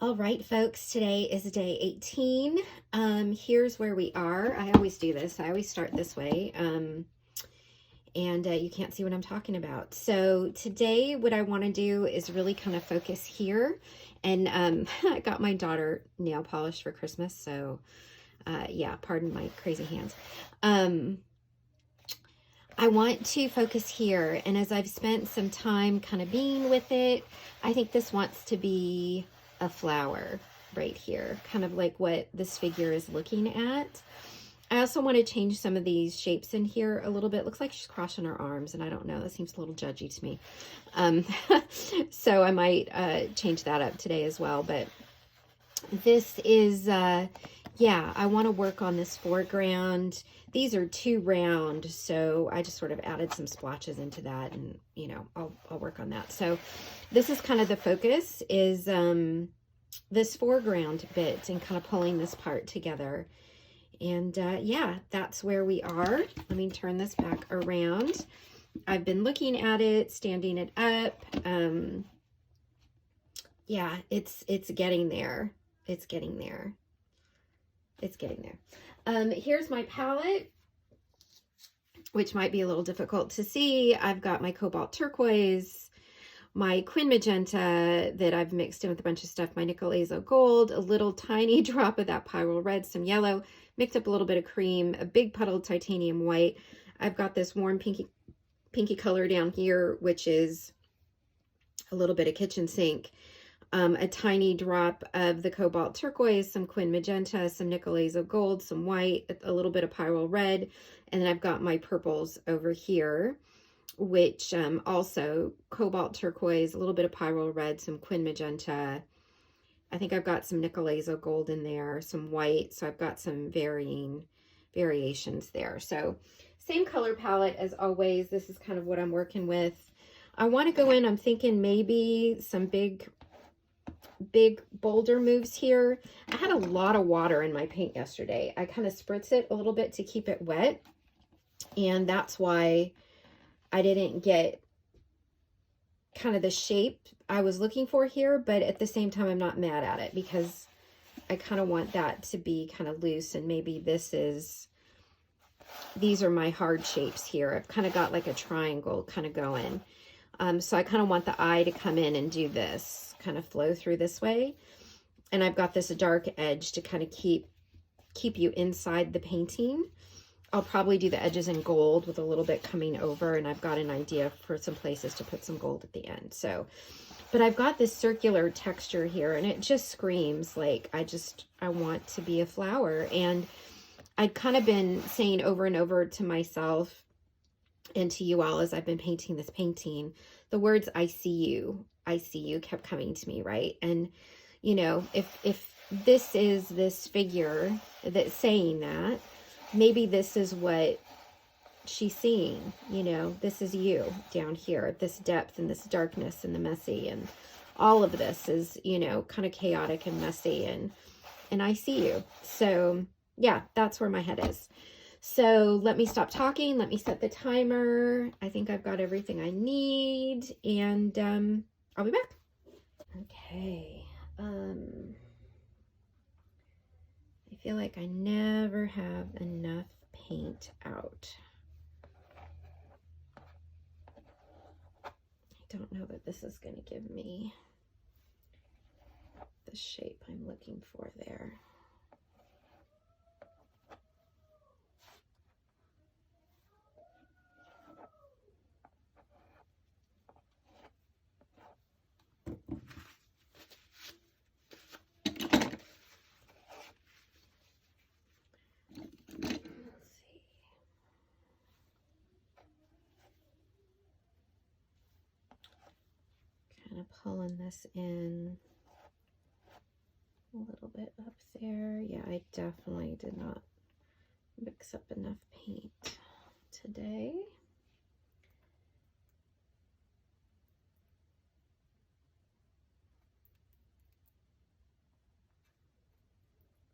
All right, folks, today is day 18. Here's where we are. I always do this. I always start this way. And you can't see what I'm talking about. So today what I want to do is really kind of focus here. And I got my daughter nail polish for Christmas. So yeah, pardon my crazy hands. I want to focus here. And as I've spent some time kind of being with it, I think this wants to be a flower right here, kind of like what this figure is looking at. I also want to change some of these shapes in here a little bit. Looks like she's crossing her arms, and I don't know. That seems a little judgy to me. So I might change that up today as well. But this is, yeah, I want to work on this foreground. These are too round, so I just sort of added some splotches into that, and, you know, I'll work on that. So this is kind of the focus, is this foreground bit and kind of pulling this part together. And yeah, that's where we are. Let me turn this back around. I've been looking at it, standing it up. Yeah, it's getting there. It's getting there. It's getting there. Here's my palette, which might be a little difficult to see. I've got my cobalt turquoise, my quin magenta that I've mixed in with a bunch of stuff, my nickel azo gold, a little tiny drop of that pyrrole red, some yellow, mixed up a little bit of cream, a big puddle of titanium white. I've got this warm pinky color down here, which is a little bit of kitchen sink. A tiny drop of the cobalt turquoise, some quin magenta, some nickel azo gold, some white, a little bit of pyrrole red, and then I've got my purples over here, which also cobalt turquoise, a little bit of pyrrole red, some quin magenta. I think I've got some nickel azo gold in there, some white, so I've got some variations there. So same color palette as always. This is kind of what I'm working with. I want to go in, I'm thinking maybe some big boulder moves here. I had a lot of water in my paint yesterday. I kind of spritz it a little bit to keep it wet, and that's why I didn't get kind of the shape I was looking for here, but at the same time I'm not mad at it, because I kind of want that to be kind of loose, and maybe these are my hard shapes here. I've kind of got like a triangle kind of going. So I kind of want the eye to come in and do this, kind of flow through this way. And I've got this dark edge to kind of keep you inside the painting. I'll probably do the edges in gold with a little bit coming over, and I've got an idea for some places to put some gold at the end. So, but I've got this circular texture here, and it just screams like I want to be a flower. And I'd kind of been saying over and over to myself and to you all as I've been painting this painting, the words I see you kept coming to me, right? And you know, if this is this figure that's saying that, maybe this is what she's seeing. You know, this is you down here, this depth and this darkness and the messy, and all of this is, you know, kind of chaotic and messy, and I see you. So yeah, that's where my head is. So let me stop talking. Let me set the timer. I think I've got everything I need, and I'll be back. Okay. I feel like I never have enough paint out. I don't know that this is going to give me the shape I'm looking for there. Kind of pulling this in a little bit up there. Yeah, I definitely did not mix up enough paint today.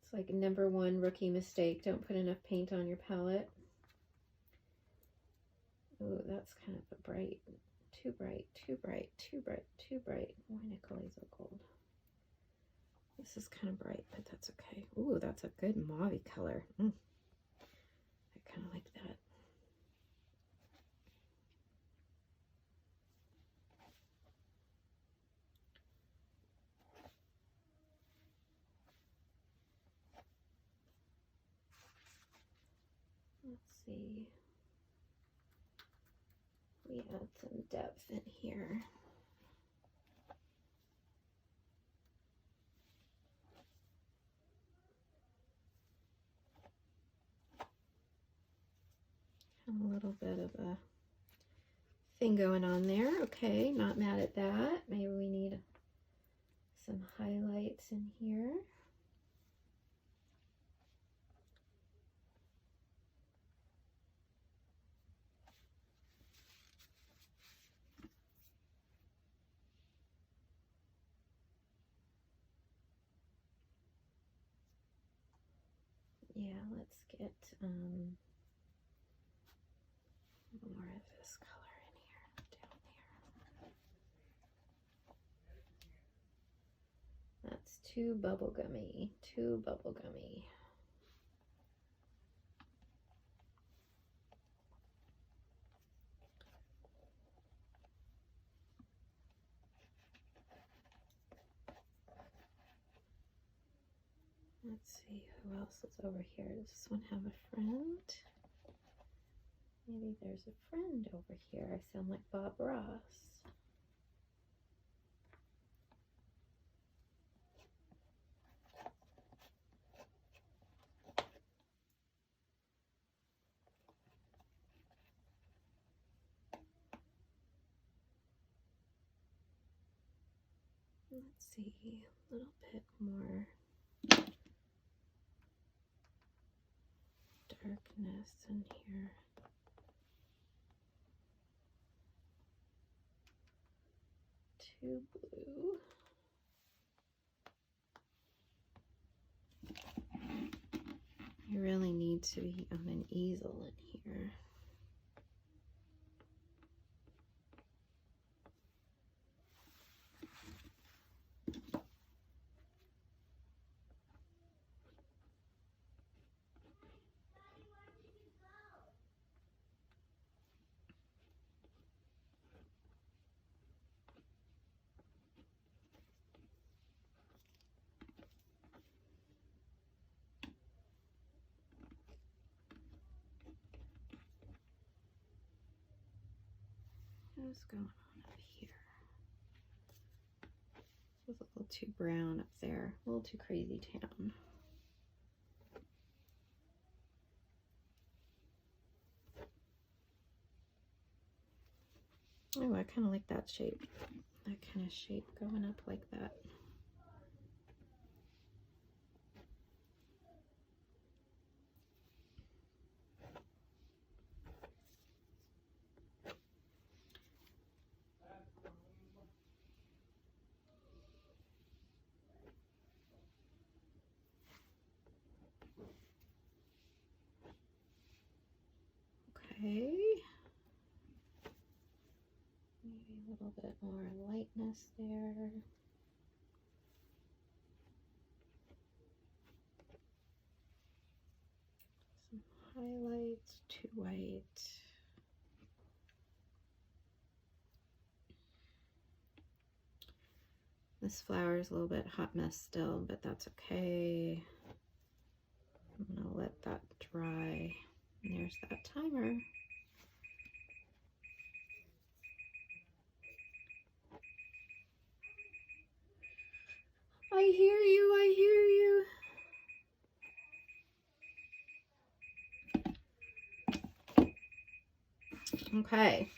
It's like #1 rookie mistake. Don't put enough paint on your palette. Oh, that's kind of a bright. Too bright, too bright, too bright, too bright. More nickel azo gold. This is kind of bright, but that's okay. Ooh, that's a good mauve color. I kind of like that. Let's see. We add some depth in here. A little bit of a thing going on there. Okay, not mad at that. Maybe we need some highlights in here. Yeah, let's get more of this color in here, down there. That's too bubblegummy, too bubblegummy. Let's see, who else is over here? Does this one have a friend? Maybe there's a friend over here. I sound like Bob Ross. Let's see, a little bit more darkness in here. Too blue. You really need to be on an easel in here. What's going on up here? This was a little too brown up there, a little too crazy town. Oh, I kind of like that shape. That kind of shape going up like that. Okay. Maybe a little bit more lightness there. Some highlights, too white. This flower is a little bit hot mess still, but that's okay. I'm gonna let that dry. And there's that timer. I hear you, I hear you. Okay.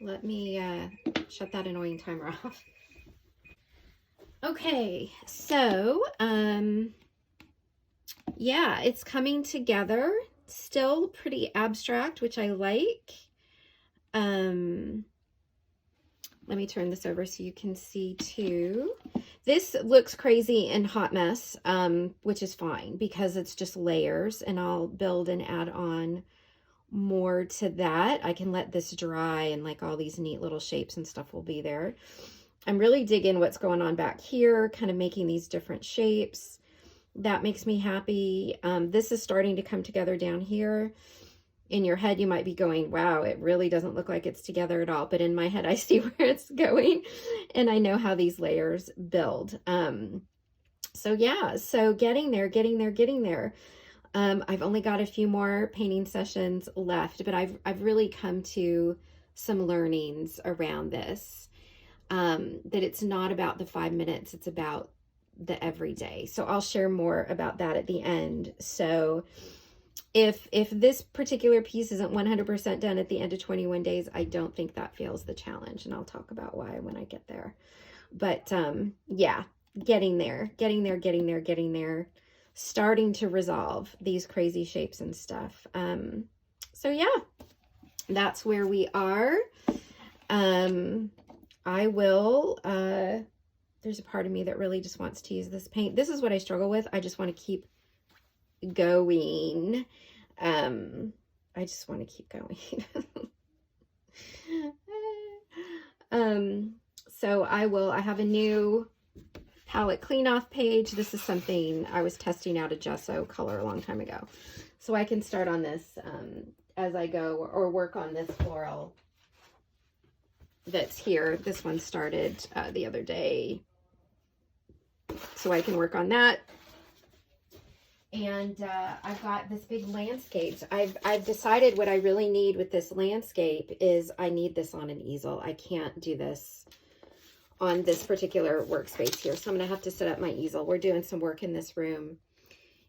Let me shut that annoying timer off. Okay, so yeah, it's coming together. Still pretty abstract, which I like. Let me turn this over so you can see too. This looks crazy and hot mess, which is fine because it's just layers, and I'll build and add on more to that. I can let this dry and like all these neat little shapes and stuff will be there. I'm really digging what's going on back here, kind of making these different shapes. That makes me happy. This is starting to come together down here. In your head, you might be going, wow, it really doesn't look like it's together at all. But in my head, I see where it's going, and I know how these layers build. So yeah, so getting there, getting there, getting there. I've only got a few more painting sessions left, but I've really come to some learnings around this. That it's not about the 5 minutes, it's about the everyday. So I'll share more about that at the end. So if this particular piece isn't 100% done at the end of 21 days, I don't think that fails the challenge, and I'll talk about why when I get there. But yeah, getting there, getting there, getting there, getting there, starting to resolve these crazy shapes and stuff. So yeah, that's where we are. I will, there's a part of me that really just wants to use this paint. This is what I struggle with. I just want to keep going. I just want to keep going. So I have a new palette clean off page. This is something I was testing out a gesso color a long time ago. So I can start on this, as I go, or work on this floral that's here. This one started the other day, so I can work on that. And I've got this big landscape. I've decided what I really need with this landscape is I need this on an easel. I can't do this on this particular workspace here, so I'm gonna have to set up my easel. We're doing some work in this room,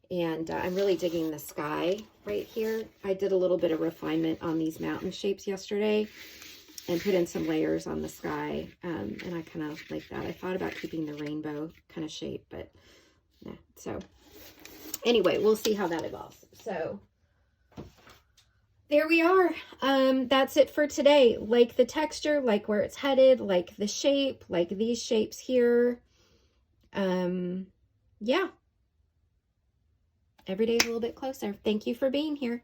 and I'm really digging the sky right here. I did a little bit of refinement on these mountain shapes yesterday and put in some layers on the sky, and I kind of like that. I thought about keeping the rainbow kind of shape, but yeah. So anyway, we'll see how that evolves. So there we are. That's it for today. Like the texture, like where it's headed, like the shape, like these shapes here. Yeah. Every day is a little bit closer. Thank you for being here.